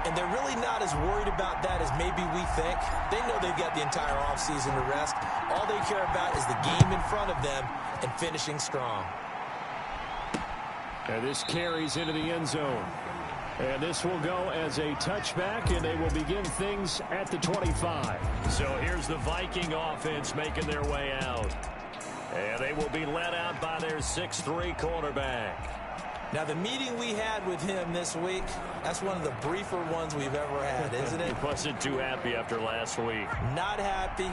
And they're really not as worried about that as maybe we think. They know they've got the entire offseason to rest. All they care about is the game in front of them and finishing strong. And this carries into the end zone. And this will go as a touchback, and they will begin things at the 25. So here's the Viking offense making their way out. And they will be led out by their 6'3" quarterback. Now, the meeting we had with him this week, that's one of the briefer ones we've ever had, isn't it? He wasn't too happy after last week. Not happy.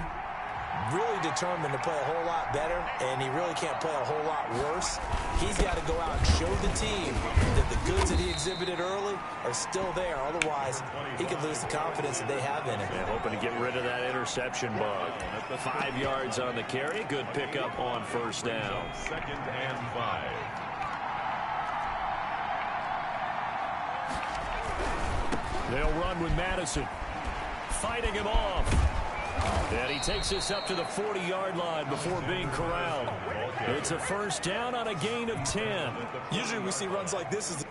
Really determined to play a whole lot better, and he really can't play a whole lot worse. He's got to go out and show the team that the goods that he exhibited early are still there. Otherwise, he could lose the confidence that they have in him. Yeah, hoping to get rid of that interception bug. 5 yards on the carry. Good pickup on first down. 2nd and 5. They'll run with Madison. Fighting him off. And he takes this up to the 40-yard line before being corralled. It's a first down on a gain of 10. Usually we see runs like this as the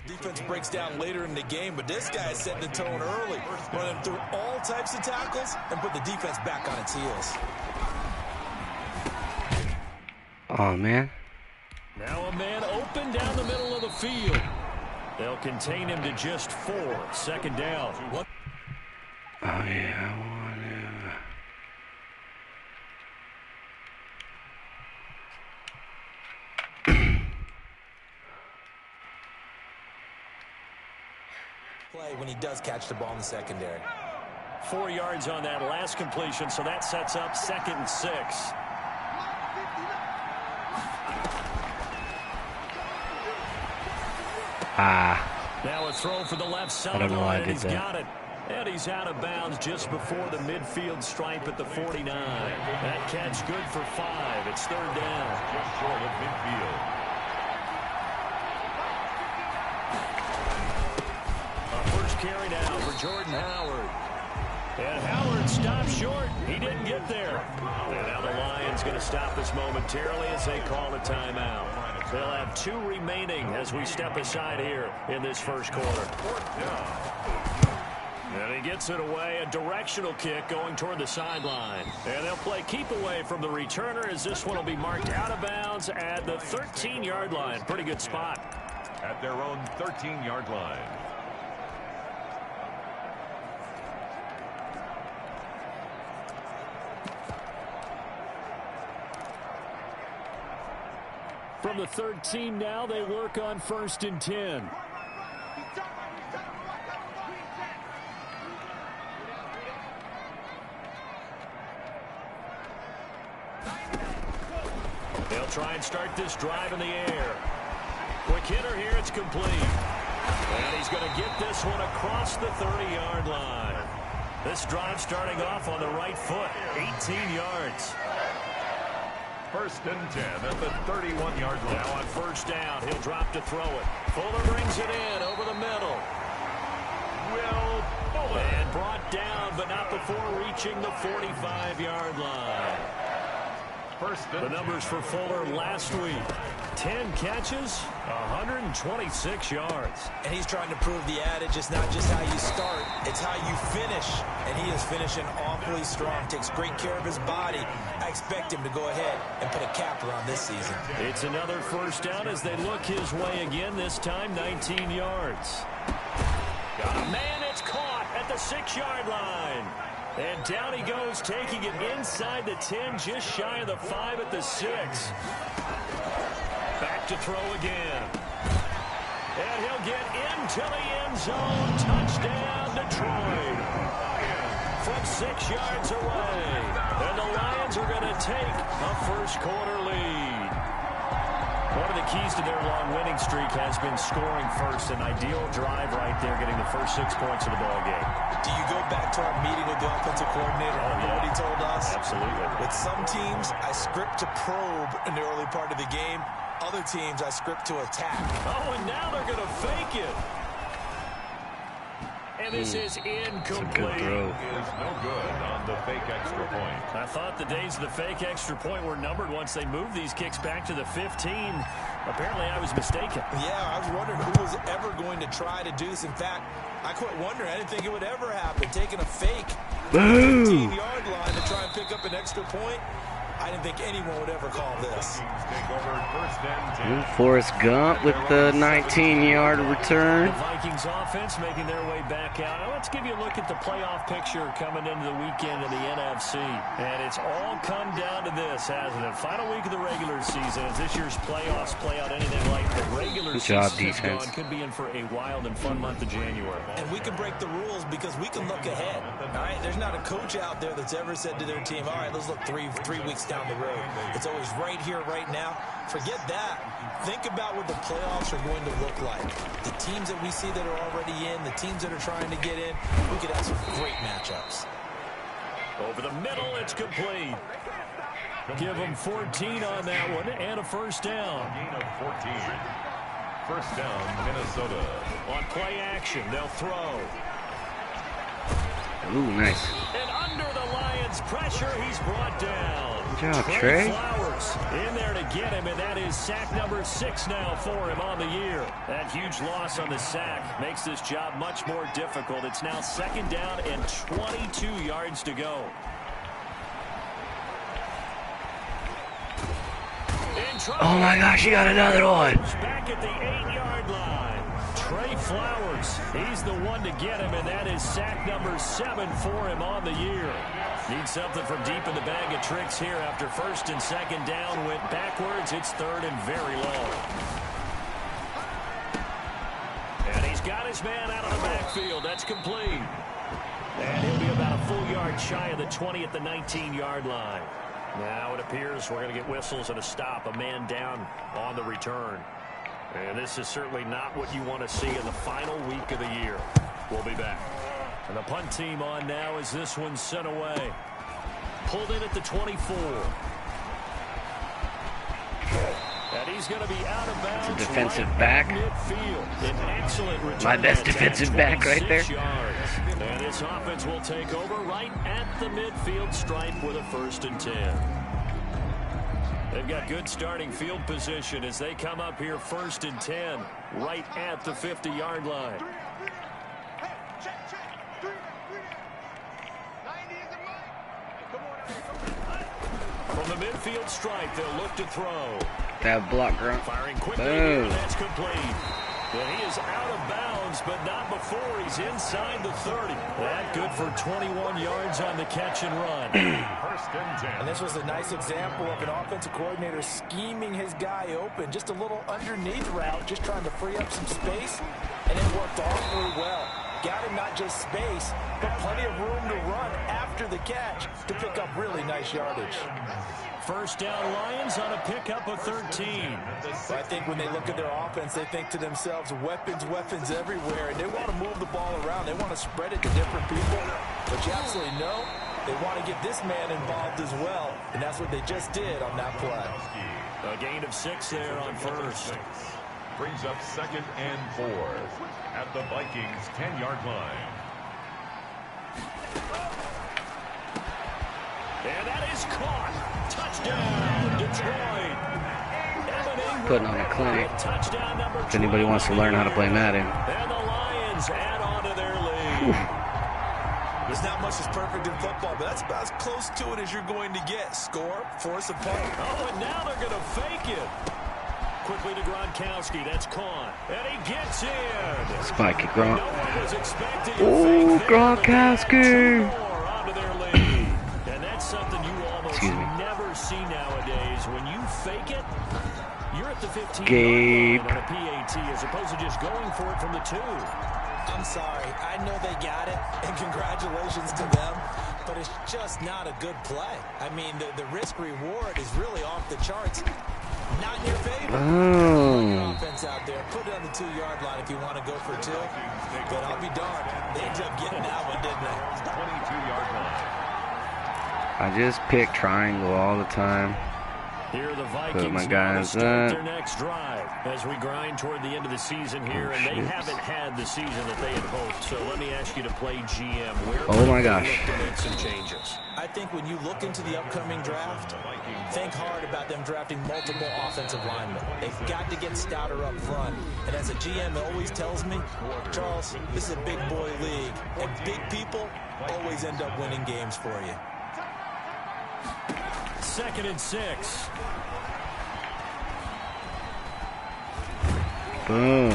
defense breaks down later in the game, but this guy is setting the tone early, running through all types of tackles and put the defense back on its heels. Oh, man. Now a man open down the middle of the field. They'll contain him to just 4. 2nd down. Oh, yeah, I want play when he does catch the ball in the secondary. 4 yards on that last completion, so that sets up 2nd and 6. Now a throw for the left sideline, and he's got it. And he's out of bounds just before the midfield stripe at the 49. That catch good for 5. It's 3rd down. Just short of midfield. First carry now for Jordan Howard. And Howard stopped short. He didn't get there. And now the Lions going to stop this momentarily as they call a timeout. They'll have 2 remaining as we step aside here in this first quarter. And he gets it away, a directional kick going toward the sideline. And they'll play keep away from the returner as this one will be marked out of bounds at the 13-yard line. Pretty good spot. At their own 13-yard line. From the 13 now, they work on 1st and 10. They'll try and start this drive in the air. Quick hitter here, it's complete. And he's going to get this one across the 30-yard line. This drive starting off on the right foot, 18 yards. 1st and 10 at the 31-yard line. Now on first down, he'll drop to throw it. Fuller brings it in over the middle. Will Fuller. And brought down, but not before reaching the 45-yard line. The numbers for Fuller last week. 10 catches, 126 yards. And he's trying to prove the adage, it's not just how you start, it's how you finish. And he is finishing awfully strong, takes great care of his body. I expect him to go ahead and put a capper on this season. It's another first down as they look his way again, this time 19 yards. Got a man, it's caught at the 6-yard line. And down he goes, taking it inside the 10, just shy of the 5 at the 6. Back to throw again. And he'll get into the end zone. Touchdown, Detroit. From 6 yards away. And the Lions are going to take a first quarter lead. One of the keys to their long winning streak has been scoring first. An ideal drive right there, getting the first 6 points of the ball game. Do you go back to our meeting with the offensive coordinator? Remember what he told us? Absolutely. With some teams, I script to probe in the early part of the game. Other teams, I script to attack. Oh, and now they're going to fake it. And this is incomplete. Good throw. Is no good on the fake extra point. I thought the days of the fake extra point were numbered once they moved these kicks back to the 15. Apparently, I was mistaken. Yeah, I was wondering who was ever going to try to do this. In fact, I quit wondering. I didn't think it would ever happen. Taking a fake 15-yard line to try and pick up an extra point. I didn't think anyone would ever call this. Forrest Gump with the 19-yard return. The Vikings offense making their way back out. Now let's give you a look at the playoff picture coming into the weekend in the NFC. And it's all come down to this, hasn't it? Final week of the regular season. As this year's playoffs play out anything like the regular season is gone, could be in for a wild and fun month of January. And we can break the rules because we can look ahead. All right, there's not a coach out there that's ever said to their team, all right, let's look three weeks down the road. It's always right here, right now. Forget that. Think about what the playoffs are going to look like. The teams that we see that are already in, the teams that are trying to get in, we could have some great matchups. Over the middle, it's complete. Give them 14 on that one and a first down. Gain of 14. First down, Minnesota. On play action, they'll throw. Ooh, nice. And under the Lions' pressure, he's brought down. Good job, Trey. Flowers in there to get him, and that is sack number 6 now for him on the year. That huge loss on the sack makes this job much more difficult. It's now second down and 22 yards to go. Oh my gosh, you got another one. Back at the 8-yard line. Trey Flowers, he's the one to get him, and that is sack number 7 for him on the year. Needs something from deep in the bag of tricks here after first and second down went backwards. It's third and very long. And he's got his man out of the backfield. That's complete. And he'll be about a full yard shy of the 20 at the 19-yard line. Now it appears we're going to get whistles and a stop. A man down on the return. And this is certainly not what you want to see in the final week of the year. We'll be back. And the punt team on now as this one's sent away. Pulled in at the 24. And he's going to be out of bounds. It's a defensive back. Midfield. An excellent return. My best defensive back right there. Yards. And this offense will take over right at the midfield stripe with a first and 10. They've got good starting field position as they come up here first and 10 right at the 50-yard line. From the midfield stripe, they'll look to throw. That block, Grunt. Firing quickly, boom. That's complete. And he is out of bounds, but not before he's inside the 30. That good for 21 yards on the catch and run. First and 10. And this was a nice example of an offensive coordinator scheming his guy open. Just a little underneath route, just trying to free up some space, and it worked awfully well. Got him not just space, but plenty of room to run after the catch to pick up really nice yardage. First down Lions on a pickup of 13. I think when they look at their offense, they think to themselves, weapons, weapons everywhere, and they want to move the ball around. They want to spread it to different people, but you absolutely know they want to get this man involved as well, and that's what they just did on that play. A gain of 6 there on first. Brings up second and 4 at the Vikings' 10-yard line. And that is caught. Touchdown, Detroit. Putting on a clinic. Touchdown number 12. If anybody wants to learn how to play Madden. And the Lions add on to their lead. There's not much that's perfect in football, but that's about as close to it as you're going to get. Score, force a punt. Oh, and now they're going to fake it. Quickly to Gronkowski. That's caught. And he gets in. Spike it, Gronk. No one was expecting Oh, Gronkowski. onto their lead. And that's something you almost Excuse me. never see nowadays. When you fake it, you're at the 15 Gabe. on a PAT as opposed to just going for it from the 2. I'm sorry. I know they got it, and congratulations to them, but it's just not a good play. I mean, the risk-reward is really off the charts. Not in your favor. Oh. Offense out there. Put it on the 2-yard line if you want to go for 2. But I'll be darned. They ended up getting that one, didn't they? 22-yard line. I just pick triangle all the time. Here the Put Vikings my now to guys start up. their next drive as we grind toward the end of the season here, and they haven't had the season that they had hoped. So let me ask you to play GM. Where Oh my would they gosh. look to make some changes? I think when you look into the upcoming draft, think hard about them drafting multiple offensive linemen. They've got to get stouter up front. And as a GM always tells me, Charles, this is a big boy league, and big people always end up winning games for you. 2nd and 6. Boom.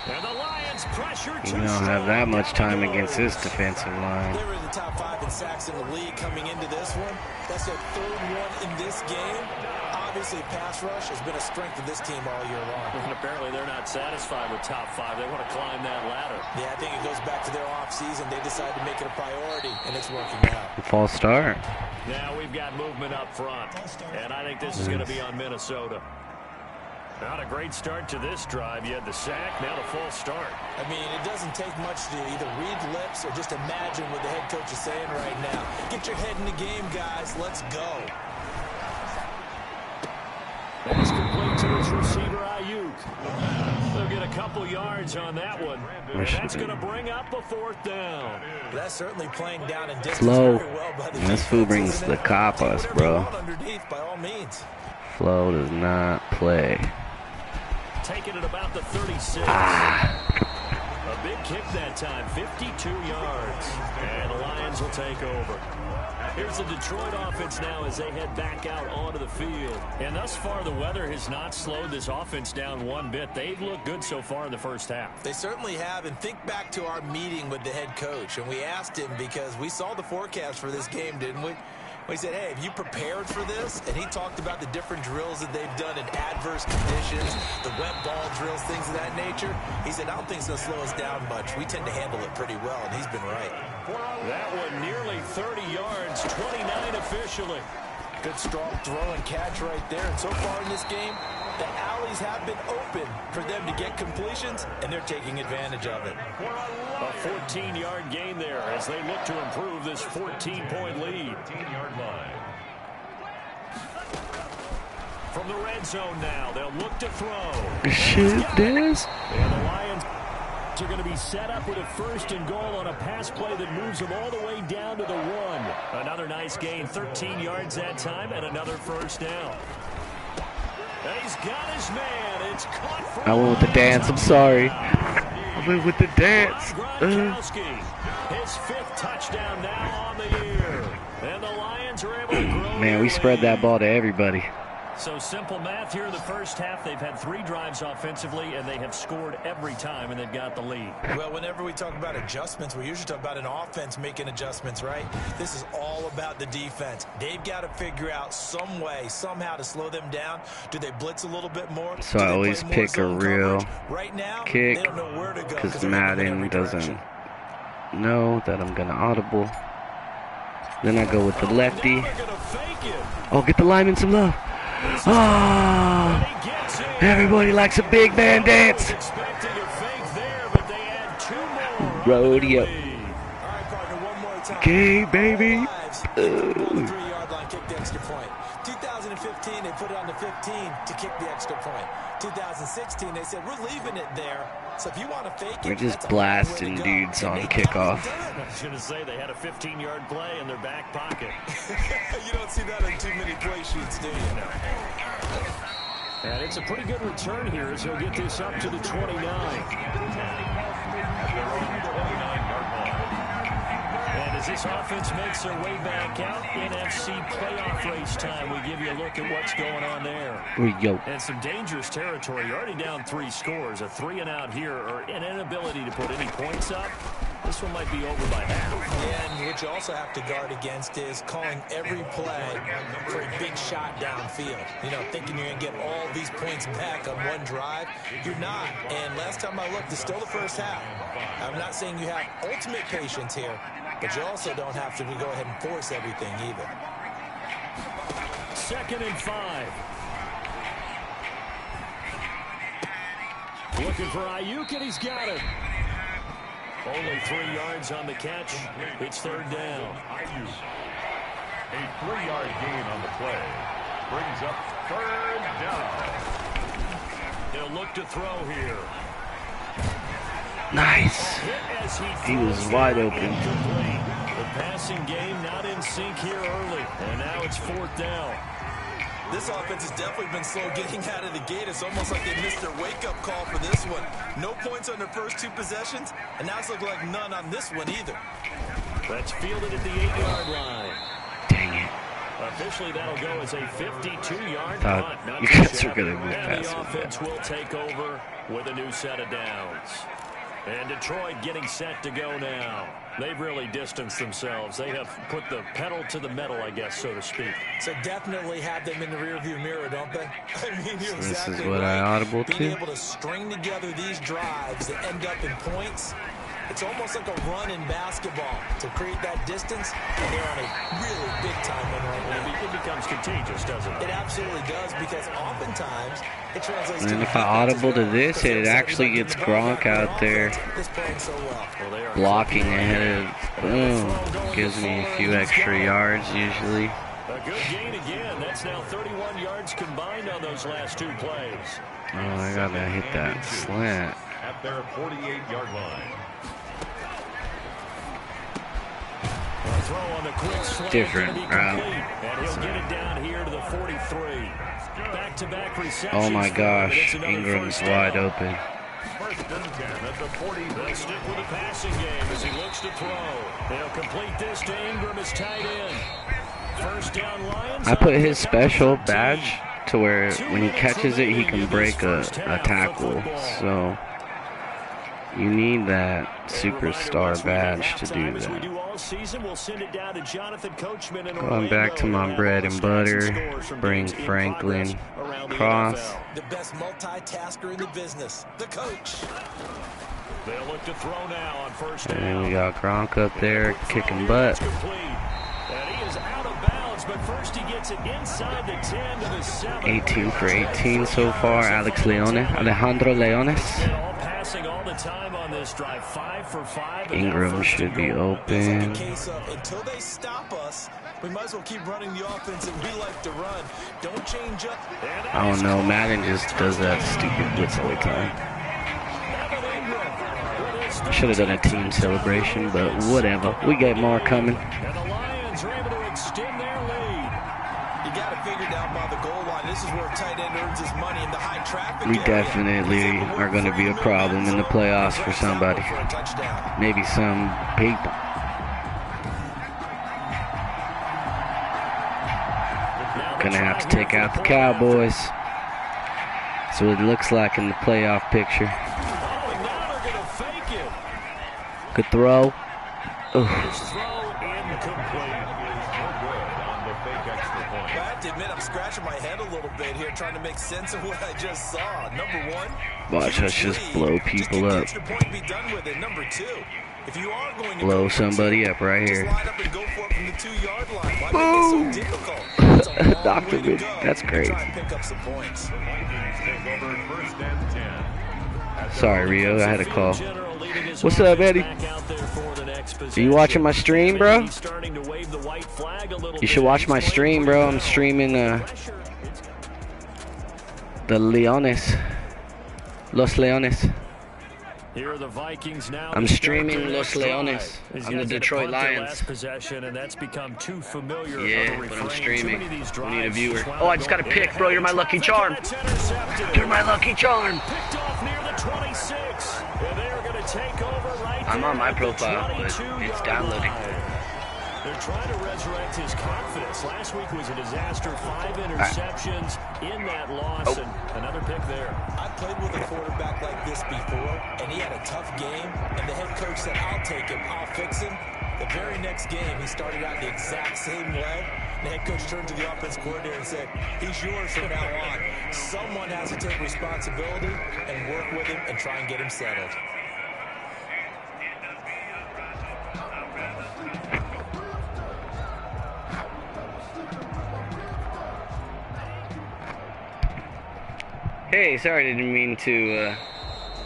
And the Lions pressure You don't have that much time against this defensive line. They were in the top 5 in sacks in the league coming into this one. That's their 3rd one in this game. Obviously, pass rush has been a strength of this team all year long. And apparently they're not satisfied with top 5. They want to climb that ladder. Yeah, I think it goes back to their offseason. They decided to make it a priority, and it's working out. False start. Now we've got movement up front, and I think this is going to be on Minnesota. Not a great start to this drive. You had the sack, now the false start. I mean, it doesn't take much to either read lips or just imagine what the head coach is saying right now. Get your head in the game, guys. Let's go. That's complete to his receiver, Ayuk. They'll get a couple yards on that one. And that's going to bring up a 4th down. That's certainly playing down in distance Slow. very well by the This fool brings defense, the isn't it? cop us, Take whatever bro. you want underneath, by all means. Flo does not play. Taking it about the 36. A big kick that time, 52 yards. And the Lions will take over. Here's the Detroit offense now as they head back out onto the field. And thus far, the weather has not slowed this offense down one bit. They've looked good so far in the first half. They certainly have, and think back to our meeting with the head coach, and we asked him because we saw the forecast for this game, didn't we? We said, hey, have you prepared for this? And he talked about the different drills that they've done in adverse conditions, the wet ball drills, things of that nature. He said, I don't think it's going to slow us down much. We tend to handle it pretty well, and he's been right. That one nearly 30 yards, 29 officially. Good strong throw and catch right there. And so far in this game, the alleys have been open for them to get completions, and they're taking advantage of it. A 14-yard gain there as they look to improve this 14-point lead. 14-yard line. From the red zone now, they'll look to throw. Shit, this. And the Lions are going to be set up with a 1st and goal on a pass play that moves them all the way down to the 1. Another nice gain, 13 yards that time, and another 1st down. And he's got his man. It's caught for I went with the dance. I'm sorry. I went with the dance. Gronkowski, his 5th touchdown now on the year. And the Lions are able to grow. Man, we spread that ball to everybody. So simple math here in the first half. They've had 3 drives offensively, and they have scored every time, and they've got the lead. Well, whenever we talk about adjustments, we usually talk about an offense making adjustments, right? This is all about the defense. They've got to figure out some way, somehow to slow them down. Do they blitz a little bit more? So Do I they always play more pick a zone real coverage? Right now, kick they don't know where to go because they're moving in Madden every doesn't direction. know that I'm going to audible. Then I go with the lefty. Now they're going to fake it. Oh, get the lineman some love. Oh, He gets in. everybody likes a big man dance. Expecting a fake there, but they add 2 more. Rodeo. All right, partner, one more time. Okay, baby. On the 3-yard line, kick the extra point. 2015, they put it on the 15 to kick the extra point. 2016, they said, we're leaving it there. So if you want to fake it, We're just that's a long way to blasting go. dudes And on they kickoff. haven't done I was going to say they had a 15-yard play in their back pocket. it. You don't see that on too many play sheets, do you? And it's a pretty good return here as he'll get this up to the 29. And as this offense makes their way back out, NFC playoff race time, we give you a look at what's going on there. Yo. And some dangerous territory. You're already down 3 scores. A 3-and-out here, or an inability to put any points up. This one might be over by half. And what you also have to guard against is calling every play for a big shot downfield. You know, thinking you're going to get all these points back on one drive. You're not. And last time I looked, it's still the first half. I'm not saying you have ultimate patience here, but you also don't have to go ahead and force everything either. 2nd and 5. Looking for Ayuk, and he's got it. Only 3 yards on the catch. It's 3rd down. A 3-yard gain on the play. Brings up third down. He'll look to throw here. Nice. He was wide open. The passing game not in sync here early, and now it's 4th down. This offense has definitely been slow getting out of the gate. It's almost like they missed their wake-up call for this one. No points on their first 2 possessions, and now it's looking like none on this one either. That's fielded at the 8-yard line. Dang it. Officially, that'll go as a 52-yard Thought punt. you guys were going to move And past the offense it. will take over with a new set of downs. And Detroit getting set to go now. They've really distanced themselves. They have put the pedal to the metal, I guess, so to speak. So definitely have them in the rearview mirror, don't they? I mean, you're This exactly is what right. I audible Being to. able to string together these drives that end up in points, it's almost like a run in basketball to create that distance, and they're on a really big-time win right now. It becomes contagious, doesn't it? It absolutely does, because oftentimes it translates to... And if I audible to this, it actually gets Gronk out there blocking ahead of... Boom. Gives me a few extra yards usually. A good gain again. That's now 31 yards combined on those last 2 plays. Oh, I gotta hit that slant. At their 48-yard line. Throw on the quick slant. Different route. And he'll get it down here to the 43. Back-to-back receptions. Oh my gosh, It's another Ingram's first down. wide open. First and 10 at the 40. They'll stick with the passing game as he looks to throw. They'll complete this to Ingram as tight end. First down, Lions. I put his special badge to where when he catches it, he can break a tackle. So you need that superstar badge to do that. Going back to my bread and butter, bring Franklin across. The best multitasker in the business, the coach. They'll look to throw now on first down. And then we got Gronk up there kicking butt. And he is out of bounds, but first he gets it inside the 10 to the 7. 18 for 18 so far. Alejandro Leones. All passing all the time on this drive. 5 for 5. Ingram should be open. It's like a case of until they stop us, we might as well keep running the offense that we like to run. Don't change up. I don't know. Madden just does that stupid blitz all the time. Should have done a team celebration, but whatever. We get more coming. And the Lions are able to extend their lead. You got to figure down by the goal line. This is where a tight end earns his money in the high traffic We area. definitely are going to be a problem in the playoffs for somebody. For a touchdown. Maybe some people. Gonna have to take out the Cowboys. That's what it looks like in the playoff picture. Oh, now they're going to fake it. Good throw. Ooh. His throw incomplete. On the fake extra point. I have to admit, I'm scratching my head a little bit here, trying to make sense of what I just saw. Number one, Watch us just blow people up. Extra point and be done with it. Number two, if you are going to Blow go for somebody two, up right just here. line up and go for it from the 2-yard line. Why Boom. make it so difficult? It's a long Dr. way to Good. go That's to great. Try and pick up some points. The Vikings take over first and 10. At their Sorry, Rio. I had a call. General leading his What's up, offense Eddie? back out there for the next Are you possession. watching my stream, bro? He's starting to wave the white flag a little You should bit. watch He's my playing stream, pretty bro. I'm well. streaming Pressure. the Leones. Los Leones. Here are the Vikings now. I'm to start streaming their Los next drive. Leones. These I'm the guys had to Detroit punt their Lions. last possession, and that's become too familiar. Yeah, of a but I'm refrain. streaming. Too many of these We need a drives viewer. just wound Oh, I up just got a going pick, bro. You're my lucky charm. That's intercepted. You're my lucky charm. Picked off near the 26. And they're going to take over right I'm there on my at the profile, but it's 22-yard downloading. line. They're trying to resurrect his confidence. Last week was a disaster. 5 interceptions in that loss, Oh. and another pick there. I've played with a quarterback like this before, and he had a tough game, and the head coach said, I'll take him, I'll fix him. The very next game, he started out the exact same way. The head coach turned to the offense coordinator and said, he's yours from now on. Someone has to take responsibility and work with him and try and get him settled. Hey, sorry, I didn't mean to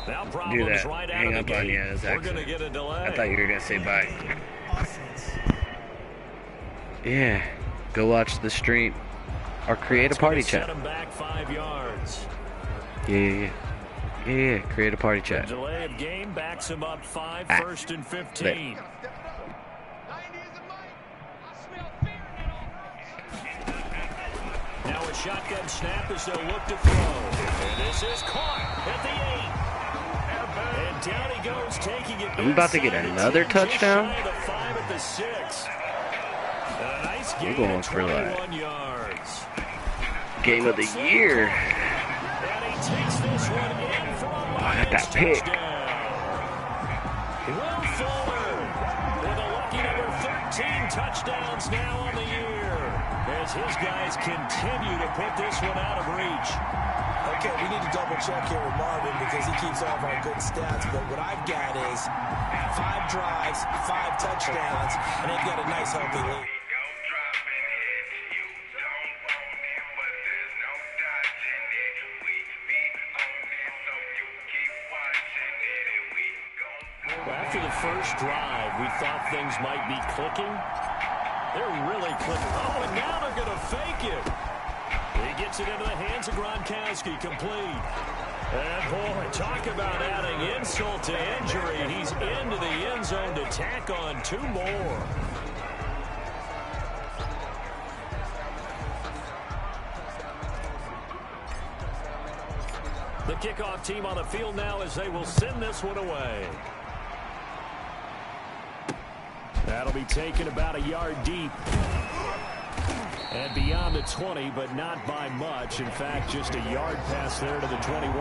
Now do problems that. right out Hang of the up on gate. you. It was We're going to accident. get a delay. I thought you were gonna say bye. Yeah, go watch the stream. Or create a party Set chat. him back 5 yards. Yeah, create a party chat. The delay of game backs him up 5, 1st and 15. Now a shotgun snap as they'll look to throw. And this is caught at the 8. And down he goes, taking it. I'm about to get another touchdown. The 5 at the 6. And a nice I'm game going at for 21 yards. Game of the year. And he takes this one in for a I got that pick. Will Fuller with a lucky number 13 touchdowns now on the year as his guys continue to put this one out of reach. Okay, we need to double check here with Marvin because he keeps all of our good stats, but what I've got is 5 drives, 5 touchdowns, and they've got a nice healthy lead. After the first drive, we thought things might be clicking. They're really clicking. Oh, and now they're going to fake it. He gets it into the hands of Gronkowski, complete. And, boy, talk about adding insult to injury. He's into the end zone to tack on 2 more. The kickoff team on the field now as they will send this one away. That'll be taken about a yard deep. And beyond the 20, but not by much. In fact, just a yard pass there to the 21.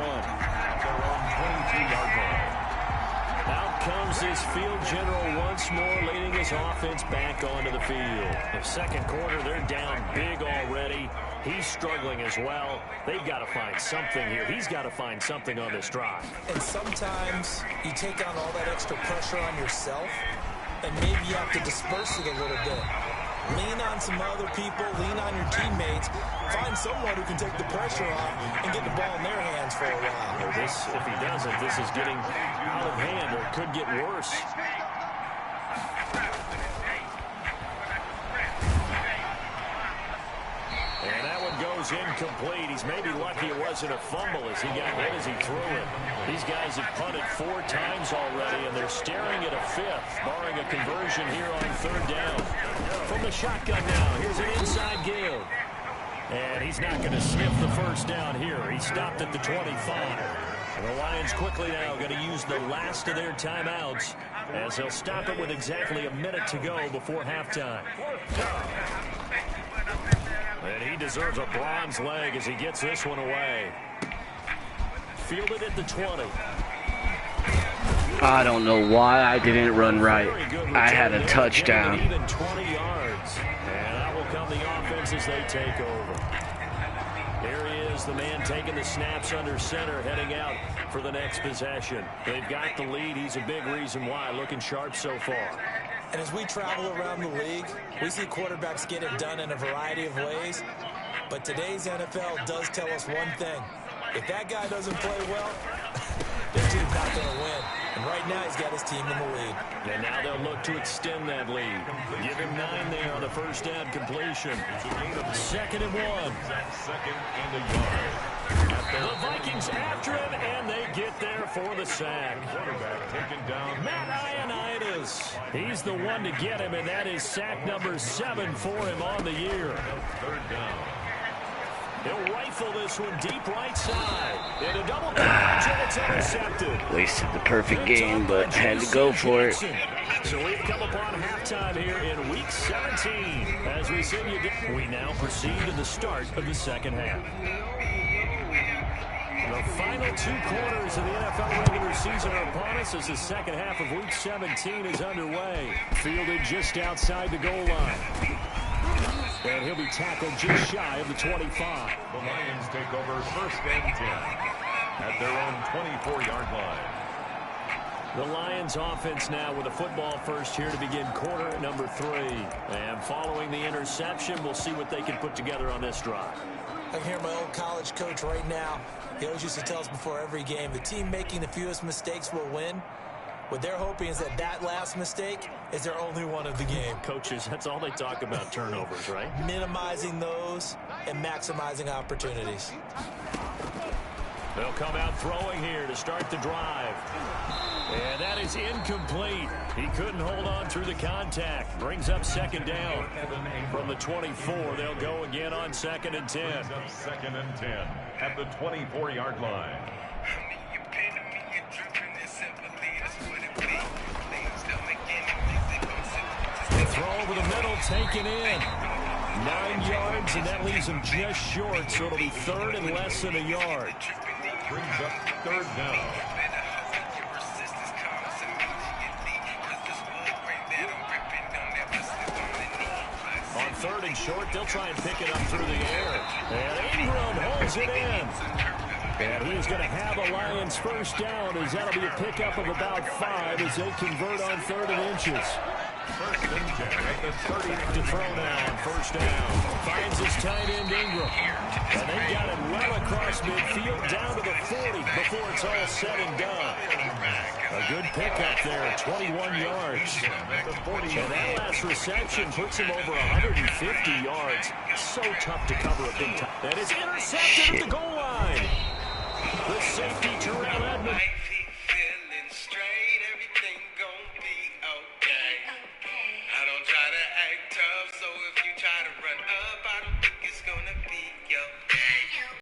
Out comes this field general once more, leading his offense back onto the field. The second quarter, they're down big already. He's struggling as well. They've got to find something here. He's got to find something on this drive. And sometimes you take on all that extra pressure on yourself, and maybe you have to disperse it a little bit. Lean on some other people, lean on your teammates, find someone who can take the pressure off and get the ball in their hands for a while. If he doesn't, this is getting out of hand, or it could get worse. And that one goes incomplete. He's maybe lucky it wasn't a fumble as he got hit as he threw it. These guys have punted 4 times already, and they're staring at a 5th, barring a conversion here on 3rd down. From the shotgun now, here's an inside give. And he's not going to sniff the first down here. He stopped at the 25. And the Lions quickly now going to use the last of their timeouts as they'll stop it with exactly a minute to go before halftime. And he deserves a bronze leg as he gets this one away. Fielded at the 20. I don't know why I didn't run right. I had a touchdown. Even 20 yards. And out will come the offense as they take over. There he is, the man taking the snaps under center, heading out for the next possession. They've got the lead. He's a big reason why. Looking sharp so far. And as we travel around the league, we see quarterbacks get it done in a variety of ways. But today's NFL does tell us one thing. If that guy doesn't play well, their team's not going to win. And right now, he's got his team in the lead. And now they'll look to extend that lead. Give him 9 there on the first down completion. 2nd and 1. Second and a yard. The Vikings after him, and they get there for the sack. Quarterback taken down. Matt Ioannidis. He's the one to get him, and that is sack number 7 for him on the year. 3rd down. He'll rifle this one deep right side. In a double coverage, and it's intercepted. Wasted the perfect game, but had to go for it. So we've come upon halftime here in Week 17. As we send you, we now proceed to the start of the second half. The final 2 quarters of the NFL regular season are upon us as the second half of Week 17 is underway. Fielded just outside the goal line. And he'll be tackled just shy of the 25. The Lions take over 1st and 10 at their own 24-yard line. The Lions offense now with a football first here to begin quarter number 3. And following the interception, we'll see what they can put together on this drive. I can hear my old college coach right now. He always used to tell us before every game, the team making the fewest mistakes will win. What they're hoping is that that last mistake is their only one of the game. Coaches, that's all they talk about, turnovers, right? Minimizing those and maximizing opportunities. They'll come out throwing here to start the drive. And that is incomplete. He couldn't hold on through the contact. Brings up second down. From the 24, they'll go again on 2nd and 10. Brings up 2nd and 10 at the 24-yard line. Throw over the middle, taken in. 9 yards, and that leaves him just short, so it'll be 3rd and less than a yard. Brings up 3rd down. On 3rd and short, they'll try and pick it up through the air. And Ingram holds it in. And he is going to have a Lions first down, as that'll be a pickup of about 5 as they convert on 3rd and inches. 1st and 10 at the 30. To throw now on 1st down. Finds his tight end Ingram. And they got it well across midfield down to the 40 before it's all said and done. A good pickup there, 21 yards. And that last reception puts him over 150 yards. So tough to cover a big time. And it's intercepted at the goal line. The safety, Terrell Edmonds.